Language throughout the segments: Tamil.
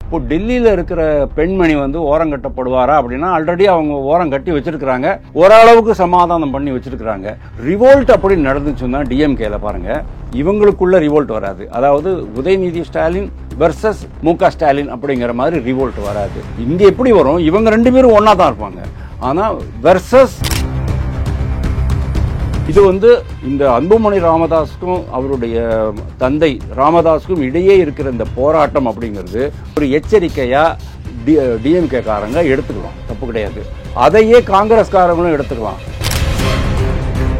இப்போ டெல்லியில இருக்கிற பெண்மணி வந்து ஓரம் கட்டப்படுவாரா அப்படின்னா ஆல்ரெடி அவங்க ஓரம் கட்டி வச்சிருக்காங்க, ஓரளவுக்கு சமாதானம் பண்ணி வச்சிருக்காங்க. ரிவோல்ட் அப்படி நடந்துச்சுன்னா டிஎம்கேல பாருங்க, இவங்களுக்குள்ள ரிவோல்ட் வராது. அதாவது உதயநிதி ஸ்டாலின் வெர்சஸ் மு.க. ஸ்டாலின் அப்படிங்கிற மாதிரி ரிவோல்ட் வராது. இங்க எப்படி வரும், இவங்க ரெண்டு பேரும் ஒன்னா தான் இருப்பாங்க. ஆனா வெர்சஸ் இது வந்து இந்த அன்புமணி ராமதாஸுக்கும் அவருடைய தந்தை ராமதாஸுக்கும் இடையே இருக்கிற இந்த போராட்டம் அப்படிங்கிறது ஒரு எச்சரிக்கையா டிஎம்கே காரங்க எடுத்துக்கலாம், தப்பு கிடையாது. அதையே காங்கிரஸ்காரங்களும் எடுத்துக்கலாம்.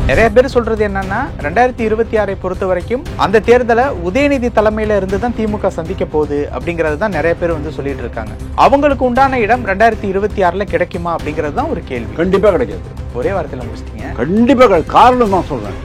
நிறைய பேர் சொல்றது என்னன்னா 2026 பொறுத்த வரைக்கும் அந்த தேர்தலை உதயநிதி தலைமையில இருந்து தான் திமுக சந்திக்க போகுது அப்படிங்கறது தான் நிறைய பேர் வந்து சொல்லிட்டு இருக்காங்க. அவங்களுக்கு உண்டான இடம் 2026 கிடைக்குமா அப்படிங்கிறது தான் ஒரு கேள்வி. கண்டிப்பா கிடைக்காது. ஒரே வாரத்தில் முடிச்சிட்டீங்க. கண்டிப்பா காரணம் நான் சொல்றேன்.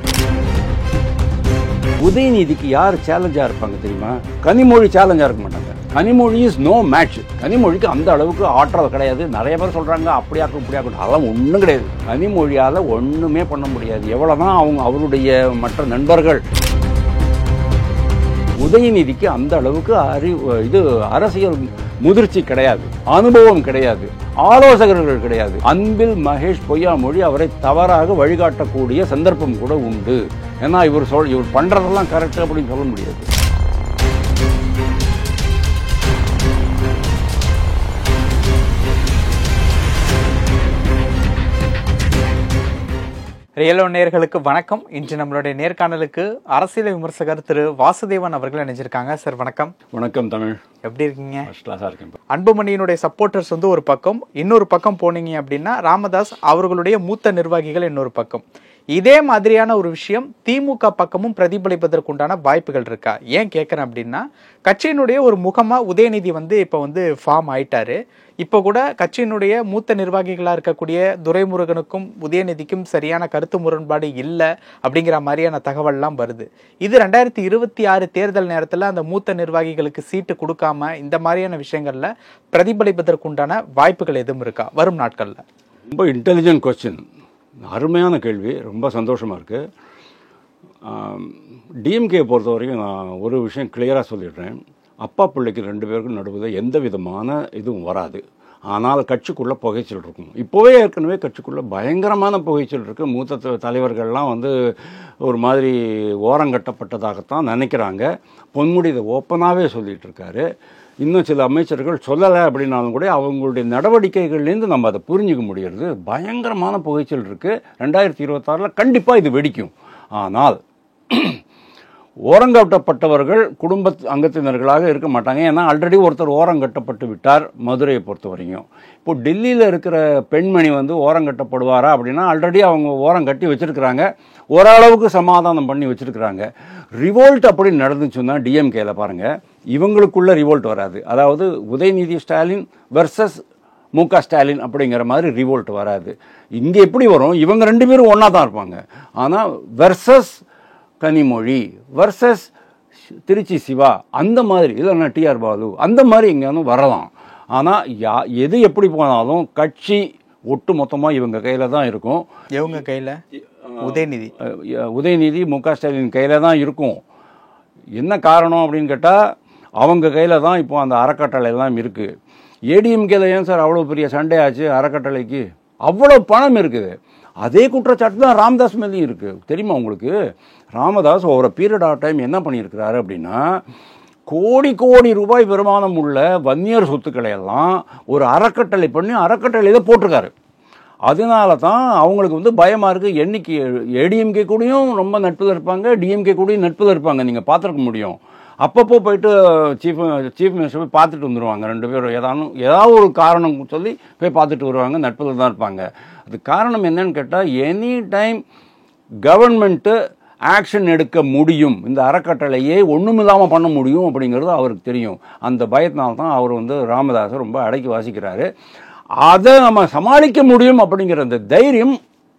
உதயநிதிக்கு யார் சேலஞ்சா இருப்பாங்க தெரியுமா? கனிமொழி சேலஞ்சா இருக்க மாட்டாங்க. Kanimozhi is no match. கனிமொழிக்கு அந்த அளவுக்கு ஆற்றல் கிடையாது. நிறைய பேர் சொல்றாங்க அப்படியாக்கும் இப்படியாக்கும், அதெல்லாம் ஒன்றும் கிடையாது. கனிமொழியால ஒண்ணுமே பண்ண முடியாது. எவ்வளவுதான் அவருடைய மற்ற நண்பர்கள். உதயநிதிக்கு அந்த அளவுக்கு அரசியல் முதிர்ச்சி கிடையாது, அனுபவம் கிடையாது, ஆலோசகர்கள் கிடையாது. அன்பில் மகேஷ் பொய்யாமொழி அவரை தவறாக வழிகாட்டக்கூடிய சந்தர்ப்பம் கூட உண்டு. ஏன்னா இவர் பண்றதெல்லாம் கரெக்ட் அப்படின்னு சொல்ல முடியாது. ரியலோ நேயர்களுக்கு வணக்கம். இன்று நம்மளுடைய நேர்காணலுக்கு அரசியல் விமர்சகர் திரு வாசுதேவன் அவர்கள் நினைச்சிருக்காங்க. சார் வணக்கம். வணக்கம் தமிழ், எப்படி இருக்கீங்க? இருக்கேன். அன்புமணியினுடைய சப்போர்ட்டர்ஸ் வந்து ஒரு பக்கம், இன்னொரு பக்கம் போனீங்க அப்படின்னா ராமதாஸ் அவர்களுடைய மூத்த நிர்வாகிகள் இன்னொரு பக்கம். இதே மாதிரியான ஒரு விஷயம் திமுக பக்கமும் பிரதிபலிப்பதற்குண்டான வாய்ப்புகள் இருக்கா? ஏன் கேட்கறேன் அப்படின்னா, கட்சியினுடைய ஒரு முகமா உதயநிதி வந்து இப்ப வந்து ஃபார்ம் ஆயிட்டாரு. இப்ப கூட கட்சியினுடைய மூத்த நிர்வாகிகளா இருக்கக்கூடிய துரைமுருகனுக்கும் உதயநிதிக்கும் சரியான கருத்து முரண்பாடு இல்லை அப்படிங்கிற மாதிரியான தகவல்லாம் வருது. இது 2026 தேர்தல் நேரத்துல அந்த மூத்த நிர்வாகிகளுக்கு சீட்டு கொடுக்காம இந்த மாதிரியான விஷயங்கள்ல பிரதிபலிப்பதற்குண்டான வாய்ப்புகள் எதுவும் இருக்கா வரும் நாட்கள்ல? ரொம்ப இன்டெலிஜென்ட் கொஸ்டின், அருமையான கேள்வி, ரொம்ப சந்தோஷமா இருக்கு. டிஎம்கே பொறுத்த வரைக்கும் நான் ஒரு விஷயம் கிளியராக சொல்லிடுறேன். அப்பா பிள்ளைக்கு ரெண்டு பேருக்கும் நடுவில் எந்த விதமான இதுவும் வராது. ஆனால் கட்சிக்குள்ளே புகைச்சல் இருக்கும். இப்போவே ஏற்கனவே கட்சிக்குள்ளே பயங்கரமான புகைச்சல் இருக்குது. மூத்த தலைவர்கள்லாம் வந்து ஒரு மாதிரி ஓரங்கட்டப்பட்டதாகத்தான் நினைக்கிறாங்க. பொன்முடி இதை ஓப்பனாகவே சொல்லிகிட்டு இருக்காரு. இன்னும் சில அமைச்சர்கள் சொல்லலை அப்படின்னாலும் கூட அவங்களுடைய நடவடிக்கைகள்லேருந்து நம்ம அதை புரிஞ்சிக்க முடியறது. பயங்கரமான புகைச்சல் இருக்குது. 2026 கண்டிப்பாக இது வெடிக்கும். ஆனால் ஓரங்கட்டப்பட்டவர்கள் குடும்ப அங்கத்தினர்களாக இருக்க மாட்டாங்க. ஏன்னா ஆல்ரெடி ஒருத்தர் ஓரங்கட்டப்பட்டு விட்டார் மதுரையை பொறுத்த வரைக்கும். இப்போ டெல்லியில் இருக்கிற பெண்மணி வந்து ஓரங்கட்டப்படுவாரா அப்படின்னா ஆல்ரெடி அவங்க ஓரம் கட்டி வச்சிருக்கிறாங்க, ஓரளவுக்கு சமாதானம் பண்ணி வச்சிருக்கிறாங்க. ரிவோல்ட் அப்படி நடந்துச்சுன்னா டிஎம்கேல பாருங்க, இவங்களுக்குள்ள ரிவோல்ட் வராது. அதாவது உதயநிதி ஸ்டாலின் வெர்சஸ் மு.க. ஸ்டாலின் அப்படிங்கிற மாதிரி ரிவோல்ட் வராது. இங்க எப்படி வரும், இவங்க ரெண்டு பேரும் ஒன்னா தான் இருப்பாங்க. ஆனா வெர்சஸ் கனிமொழி வர்சஸ் திருச்சி சிவா அந்த மாதிரி, இல்லைன்னா டிஆர் பாலு அந்த மாதிரி எங்கேயாவது வரலாம். ஆனால் எது எப்படி போனாலும் கட்சி ஒட்டு மொத்தமாக இவங்க கையில் தான் இருக்கும். இவங்க கையில் உதயநிதி மு.க. ஸ்டாலின் கையில் தான் இருக்கும். என்ன காரணம் அப்படின்னு கேட்டால் அவங்க கையில் தான் இப்போ அந்த அறக்கட்டளை எல்லாம் இருக்குது. ஏடிஎம்கேல ஏன் சார் அவ்வளோ பெரிய சண்டை ஆச்சு? அறக்கட்டளைக்கு அவ்வளோ பணம் இருக்குது. அதே குற்றச்சாட்டு தான் ராமதாஸ் மேலேயும் இருக்குது. தெரியுமா உங்களுக்கு? ராமதாஸ் ஒரு பீரியட் ஆஃப் டைம் என்ன பண்ணியிருக்கிறாரு அப்படின்னா, கோடி ரூபாய் வருமானம் உள்ள வன்னியர் சொத்துக்களை எல்லாம் ஒரு அறக்கட்டளை பண்ணி அறக்கட்டளையில் போட்டிருக்காரு. அதனால தான் அவங்களுக்கு வந்து பயமாக இருக்குது. என்னைக்கு ஏடிஎம்கே கூடயும் ரொம்ப நட்பில் இருப்பாங்க, டிஎம்கே கூடயும் நட்பில் இருப்பாங்க. நீங்கள் பார்த்துருக்க முடியும். அப்பப்போ போயிட்டு சீஃப் மினிஸ்டர் போய் பார்த்துட்டு வந்துடுவாங்க. ரெண்டு பேரும் ஏதாவது ஒரு காரணம் சொல்லி போய் பார்த்துட்டு வருவாங்க, நட்பில் தான் இருப்பாங்க. அது காரணம் என்னன்னு கேட்டால், எனி டைம் கவர்மெண்ட்டு ஆக்ஷன் எடுக்க முடியும், இந்த அறக்கட்டளையே ஒன்றுமில்லாமல் பண்ண முடியும் அப்படிங்கிறது அவருக்கு தெரியும். அந்த பயத்தினால்தான் அவர் வந்து ராமதாஸை ரொம்ப அடக்கி வாசிக்கிறாரு. அதை நம்ம சமாளிக்க முடியும் அப்படிங்கிற அந்த தைரியம்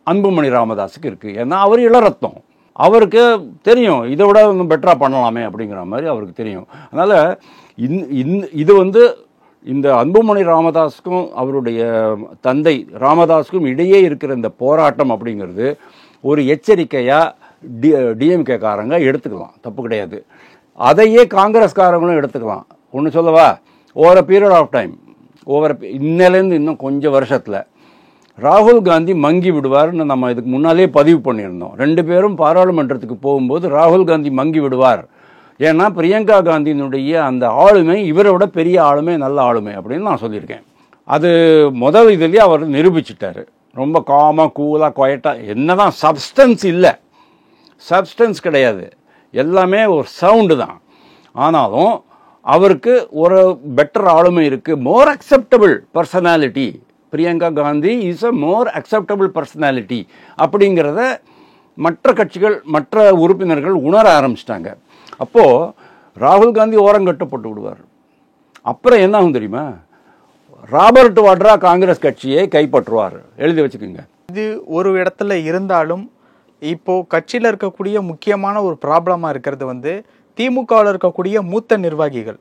அன்புமணி ராமதாஸுக்கு இருக்குது. ஏன்னா அவர் இளரத்தம், அவருக்கு தெரியும் இதை விட இன்னும் பெட்டராக பண்ணலாமே அப்படிங்கிற மாதிரி அவருக்கு தெரியும். அதனால் இது வந்து இந்த அன்புமணி ராமதாஸுக்கும் அவருடைய தந்தை ராமதாஸுக்கும் இடையே இருக்கிற இந்த போராட்டம் அப்படிங்கிறது ஒரு எச்சரிக்கையாக டிஎம்கே காரங்க எடுத்துக்கலாம், தப்பு கிடையாது. அதையே காங்கிரஸ்காரங்களும் எடுத்துக்கலாம். ஒன்று சொல்லவா, over a period of time, இன்னிலேருந்து இன்னும் கொஞ்சம் வருஷத்தில் ராகுல் காந்தி மங்கி விடுவார்னு நம்ம இதுக்கு முன்னாலே பதிவு பண்ணியிருந்தோம். 2 பேரும் பாராளுமன்றத்துக்கு போகும்போது ராகுல் காந்தி மங்கி விடுவார். ஏன்னா பிரியங்கா காந்தியினுடைய அந்த ஆளுமை இவரை விட பெரிய ஆளுமை, நல்ல ஆளுமை அப்படின்னு நான் சொல்லியிருக்கேன். அது முதல் இதுலேயே அவர் நிரூபிச்சிட்டாரு. ரொம்ப காமாக கூலாக குவைட்டாக, என்னதான் சப்ஸ்டன்ஸ் இல்லை, சப்ஸ்டன்ஸ் கிடையாது, எல்லாமே ஒரு சவுண்டு தான். ஆனாலும் அவருக்கு ஒரு பெட்டர் ஆளுமை இருக்குது, more acceptable personality. Priyanka Gandhi is a more acceptable personality அப்படிங்கிறத மற்ற கட்சிகள், மற்ற உறுப்பினர்கள் உணர ஆரம்பிச்சிட்டாங்க. அப்போது ராகுல் காந்தி ஓரங்கட்டப்பட்டு விடுவார். அப்புறம் என்ன ஆகும் தெரியுமா? ராபர்ட் வாட்ரா காங்கிரஸ் கட்சியை கைப்பற்றுவார். எழுதி வச்சுக்கோங்க. இது ஒரு இடத்துல இருந்தாலும் இப்போ கட்சியில் இருக்கக்கூடிய முக்கியமான ஒரு ப்ராப்ளமா இருக்கிறது வந்து திமுகவில் இருக்கக்கூடிய மூத்த நிர்வாகிகள்.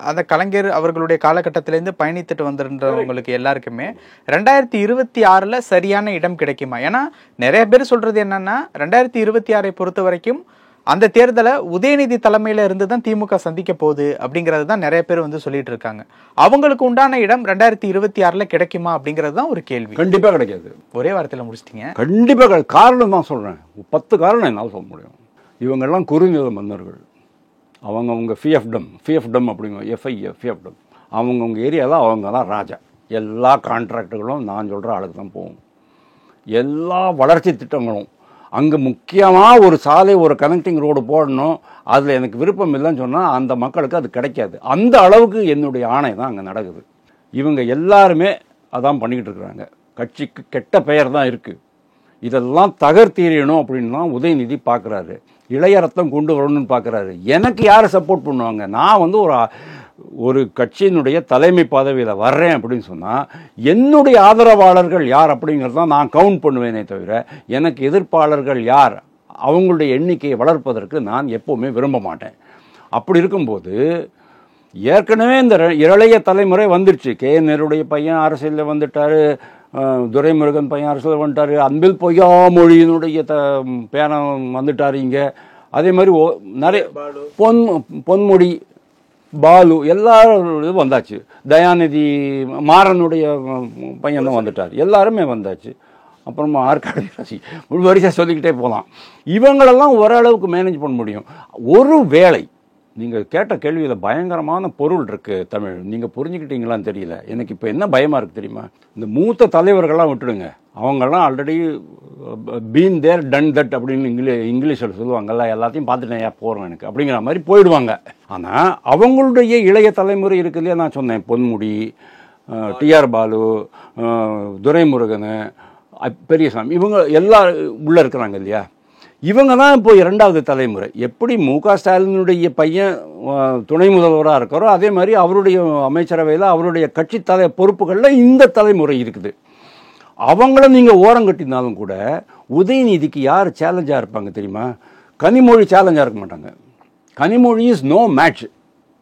அந்த கலைஞர் அவர்களுடைய காலகட்டத்திலேருந்து பயணித்துட்டு வந்திருந்தவங்களுக்கு எல்லாருக்குமே 2026 சரியான இடம் கிடைக்குமா? ஏன்னா நிறைய பேர் சொல்றது என்னன்னா 2026 பொறுத்த வரைக்கும் அந்த தேர்தலை உதயநிதி தலைமையில இருந்து தான் திமுக சந்திக்க போகுது அப்படிங்கிறது தான் நிறைய பேர் வந்து சொல்லிட்டு இருக்காங்க. அவங்களுக்கு உண்டான இடம் 2026 கிடைக்குமா அப்படிங்கிறது தான் ஒரு கேள்வி. கண்டிப்பா கிடைக்காது. ஒரே வாரத்தில் முடிச்சிட்டீங்க. கண்டிப்பா காரணம் தான் சொல்றேன். 10 காரணம் என்னால் சொல்ல முடியும். இவங்கெல்லாம் குறுநில மன்னர்கள். அவங்க ஃபிஎஃப்டம் அப்படிங்க, ஃபிஎஃப்டம், அவங்கவுங்க ஏரியாவில் அவங்க தான் ராஜா. எல்லா கான்ட்ராக்டுகளும் நான் சொல்கிற ஆளுக்கு தான் போகும். எல்லா வளர்ச்சி திட்டங்களும் அங்கே முக்கியமாக ஒரு சாலை, ஒரு கனெக்டிங் ரோடு போடணும், அதில் எனக்கு விருப்பம் இல்லைன்னு சொன்னால் அந்த மக்களுக்கு அது கிடைக்காது. அந்த அளவுக்கு என்னுடைய ஆணை தான் அங்கே நடக்குது. இவங்க எல்லாருமே அதான் பண்ணிக்கிட்டு இருக்கிறாங்க. கட்சிக்கு கெட்ட பெயர் தான் இருக்குது. இதெல்லாம் தகர்த்தீரியணும் அப்படின்னு தான் உதயநிதி பார்க்குறாரு. இளைய ரத்தம் கொண்டு வரணும்னு பார்க்குறாரு. எனக்கு யாரை சப்போர்ட் பண்ணுவாங்க? நான் வந்து ஒரு கட்சியினுடைய தலைமை பதவியில் வர்றேன் அப்படின்னு சொன்னால் என்னுடைய ஆதரவாளர்கள் யார் அப்படிங்கிறதான் நான் கவுண்ட் பண்ணுவேனே தவிர எனக்கு எதிர்ப்பாளர்கள் யார், அவங்களுடைய எண்ணிக்கையை வளர்ப்பதற்கு நான் எப்போவுமே விரும்ப மாட்டேன். அப்படி இருக்கும்போது ஏற்கனவே இந்த இளைய தலைமுறை வந்துடுச்சு. நேருடைய பையன் அரசியலில் வந்துட்டார், துரைமுருகன் பையன் அரசியல் வந்துட்டார், அன்பில் பொய்யாமொழியினுடைய பேரன் வந்துட்டார் இங்கே. அதே மாதிரி நிறைய பொன்முடி, பாலு எல்லாரும் வந்தாச்சு. தயாநிதி மாறனுடைய பையன் தான் வந்துட்டார். எல்லாருமே வந்தாச்சு. அப்புறமா ஆற்காடு ராசி ஒரு வரிசை சொல்லிக்கிட்டே போகலாம். இவங்களெல்லாம் ஓரளவுக்கு மேனேஜ் பண்ண முடியும். ஒரு வேளை நீங்கள் கேட்ட கேள்வியில் பயங்கரமான பொருள் இருக்குது தமிழ். நீங்கள் புரிஞ்சுக்கிட்டீங்களான்னு தெரியல. எனக்கு இப்போ என்ன பயமாக இருக்குது தெரியுமா? இந்த மூத்த தலைவர்கள்லாம் விட்டுடுங்க, அவங்கெல்லாம் already been there done that அப்படின்னு இங்கிலீஷில் சொல்லுவாங்கல்ல, எல்லாத்தையும் பார்த்துட்டேன், ஏன் போகிறோம் எனக்கு அப்படிங்கிற மாதிரி போயிடுவாங்க. ஆனால் அவங்களுடைய இளைய தலைமுறை இருக்கு இல்லையா, நான் சொன்னேன் பொன்முடி, டிஆர் பாலு, துரைமுருகன், பெரியசாமி, இவங்க எல்லாம் உள்ளே இருக்கிறாங்க இல்லையா, இவங்க தான் இப்போ 2வது தலைமுறை. எப்படி முக ஸ்டாலினுடைய பையன் துணை முதல்வராக இருக்காரோ அதே மாதிரி அவருடைய அமைச்சரவையில் அவருடைய கட்சி பொறுப்புகளில் இந்த தலைமுறை இருக்குது. அவங்கள நீங்கள் ஓரங்கட்டினாலும் கூட உதயநிதிக்கு யார் சேலஞ்சாக இருப்பாங்க தெரியுமா? கனிமொழி சேலஞ்சாக இருக்க மாட்டாங்க. Kanimozhi is no match.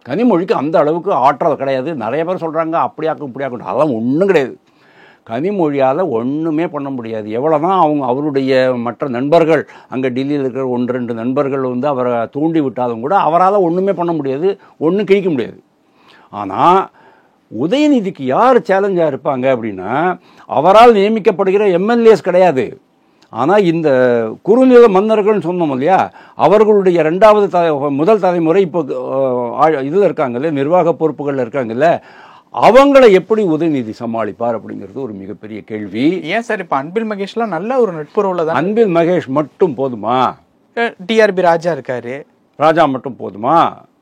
கனிமொழிக்கு அந்த அளவுக்கு ஆற்றல் கிடையாது. நிறைய பேர் சொல்கிறாங்க அப்படியாக்கும் இப்படியாக்கும், அதெல்லாம் ஒன்றும் கிடையாது. கனிமொழியால் ஒன்றுமே பண்ண முடியாது. எவ்வளோ தான் அவருடைய மற்ற நண்பர்கள் அங்கே டெல்லியில் இருக்கிற 1-2 நண்பர்கள் வந்து அவரை தூண்டி விட்டாலும் கூட அவரால் ஒன்றுமே பண்ண முடியாது, ஒன்றும் கிழிக்க முடியாது. ஆனால் உதயநிதிக்கு யார் சேலஞ்சாக இருப்பாங்க அப்படின்னா அவரால் நியமிக்கப்படுகிற எம்எல்ஏஸ் கிடையாது. ஆனால் இந்த குறுநில மன்னர்கள்னு சொன்னோம் இல்லையா, அவர்களுடைய 2வது முதல் தலைமுறை இப்போ இதில் இருக்காங்கல்ல, நிர்வாக பொறுப்புகளில் இருக்காங்கல்ல, அவங்கள எப்படி உதயநிதி சமாளிப்பார் அப்படிங்கிறது ஒரு மிகப்பெரிய கேள்வி. ஏன் சார் இப்போ அன்பில் மகேஷ்லாம் நல்ல ஒரு நட்புறவுல தான். அன்பில் மகேஷ் மட்டும் போதுமா? டிஆர்பி ராஜா இருக்காரு, ராஜா மட்டும் போதுமா?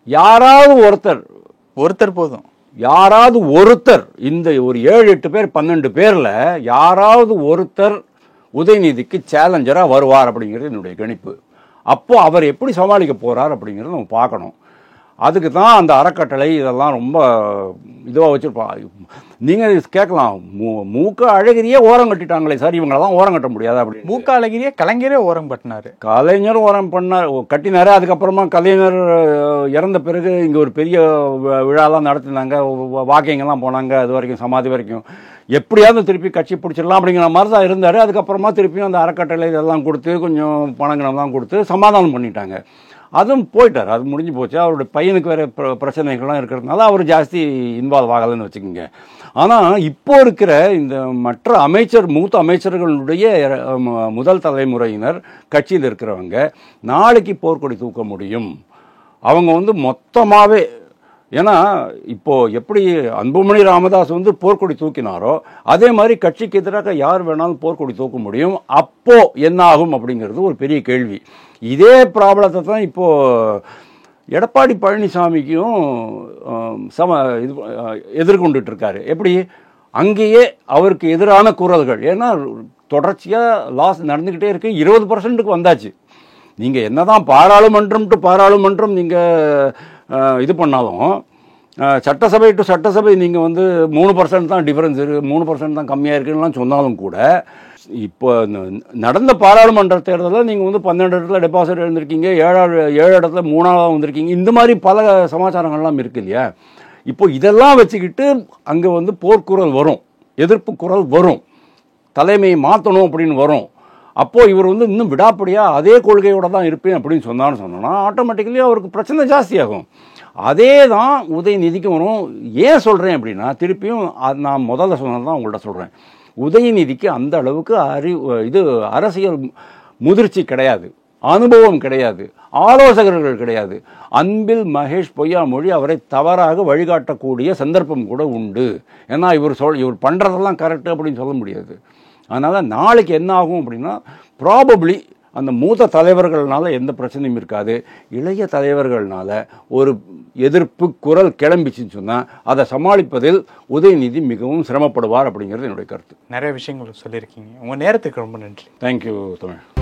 யாராவது ஒருத்தர் போதும். யாராவது ஒருத்தர், இந்த ஒரு 7-8 பேர் 12 பேர்ல யாராவது ஒருத்தர் உதயநிதிக்கு சேலஞ்சராக வருவார் அப்படிங்கிறது என்னுடைய கணிப்பு. அப்போ அவர் எப்படி சமாளிக்க போறார் அப்படிங்கிறத நம்ம பார்க்கணும். அதுக்கு தான் அந்த அறக்கட்டளை இதெல்லாம் ரொம்ப இதுவாக வச்சுருப்பா. நீங்கள் கேட்கலாம், மூக்க அழகிரியே ஓரம் கட்டிட்டாங்களே சார், இவங்களெல்லாம் ஓரம் கட்ட முடியாது அப்படி. மூக்க அழகிரியே கலைஞரே ஓரம் கட்டினார். கலைஞர் ஓரம் கட்டினார். அதுக்கப்புறமா கலைஞர் இறந்த பிறகு இங்கே ஒரு பெரிய விழாலாம் நடத்தினாங்க, வாக்கிங்கெல்லாம் போனாங்க, அது வரைக்கும் சமாதி வரைக்கும். எப்படியாவது திருப்பி கட்சி பிடிச்சிடலாம் அப்படிங்கிற மாதிரி தான் இருந்தார். அதுக்கப்புறமா திருப்பியும் அந்த அறக்கட்டளை இதெல்லாம் கொடுத்து கொஞ்சம் பணங்கள்லாம் கொடுத்து சமாதானம் பண்ணிட்டாங்க. அதுவும் போயிட்டார், அது முடிஞ்சு போச்சு. அவருடைய பையனுக்கு வேறு பிரச்சனைகள்லாம் இருக்கிறதுனால அவர் ஜாஸ்தி இன்வால்வ் ஆகலைன்னு வச்சுக்கோங்க. ஆனால் இப்போ இருக்கிற இந்த மற்ற மூத்த அமைச்சர்களுடைய முதல் தலைமுறையினர் கட்சியில் இருக்கிறவங்க நாளைக்கு போர்க்கொடி தூக்க முடியும். அவங்க வந்து மொத்தமாகவே, ஏன்னா இப்போ எப்படி அன்புமணி ராமதாஸ் வந்து போர்க்கொடி தூக்கினாரோ அதே மாதிரி கட்சிக்கு எதிராக யார் வேணாலும் போர்க்கொடி தூக்க முடியும். அப்போ என்ன ஆகும் அப்படிங்கிறது ஒரு பெரிய கேள்வி. இதே ப்ராப்ளத்தை தான் இப்போ எடப்பாடி பழனிசாமிக்கும் எதிர்கொண்டுட்டு இருக்காரு. எப்படி? அங்கேயே அவருக்கு எதிரான குரல்கள், ஏன்னா தொடர்ச்சியாக லாஸ் நடந்துக்கிட்டே இருக்கு. 20% வந்தாச்சு. நீங்கள் என்னதான் பாராளுமன்றம் நீங்கள் இது பண்ணாலும் சட்டசபை டு சட்டசபை நீங்கள் வந்து 3% தான் டிஃபரன்ஸ் இருக்குது, 3% தான் கம்மியாக இருக்குன்னு சொன்னாலும் கூட இப்போ நடந்த பாராளுமன்ற தேர்தலில் நீங்கள் வந்து 12 இடத்துல டெபாசிட் எழுந்திருக்கீங்க, 7 இடத்துல 3ஆக வந்திருக்கீங்க. இந்த மாதிரி பல சமாச்சாரங்கள்லாம் இருக்கு இல்லையா? இப்போ இதெல்லாம் வச்சுக்கிட்டு அங்கே வந்து போர்க்குரல் வரும், எதிர்ப்பு குரல் வரும், தலைமையை மாற்றணும் அப்படின்னு வரும். அப்போது இவர் வந்து இன்னும் விடாப்படியாக அதே கொள்கையோடு தான் இருப்பேன் அப்படின்னு சொன்னா ஆட்டோமேட்டிக்கலி அவருக்கு பிரச்சனை ஜாஸ்தியாகும். அதே தான் உதயநிதிக்கும் வரும். ஏன் சொல்கிறேன் அப்படின்னா, திருப்பியும் நான் முதல்ல சொன்னது தான் உங்கள்கிட்ட சொல்கிறேன். உதயநிதிக்கு அந்த அளவுக்கு அரசியல் முதிர்ச்சி கிடையாது, அனுபவம் கிடையாது, ஆலோசகர்கள் கிடையாது. அன்பில் மகேஷ் பொய்யாமொழி அவரை தவறாக வழிகாட்டக்கூடிய சந்தர்ப்பம் கூட உண்டு. ஏன்னா இவர் பண்ணுறதெல்லாம் கரெக்டு அப்படின்னு சொல்ல முடியாது. அதனால் நாளைக்கு என்ன ஆகும் அப்படின்னா, ப்ராபப்ளி அந்த மூத்த தலைவர்கள்னால எந்த பிரச்சனையும் இருக்காது. இளைய தலைவர்கள்னால ஒரு எதிர்ப்பு குரல் கிளம்பிச்சுன்னு சொன்னால் அதை சமாளிப்பதில் உதயநிதி மிகவும் சிரமப்படுவார் அப்படிங்கிறது என்னுடைய கருத்து. நிறைய விஷயங்கள் சொல்லியிருக்கீங்க. உங்கள் நேரத்துக்கு ரொம்ப நன்றி. தேங்க்யூ தமிழ்.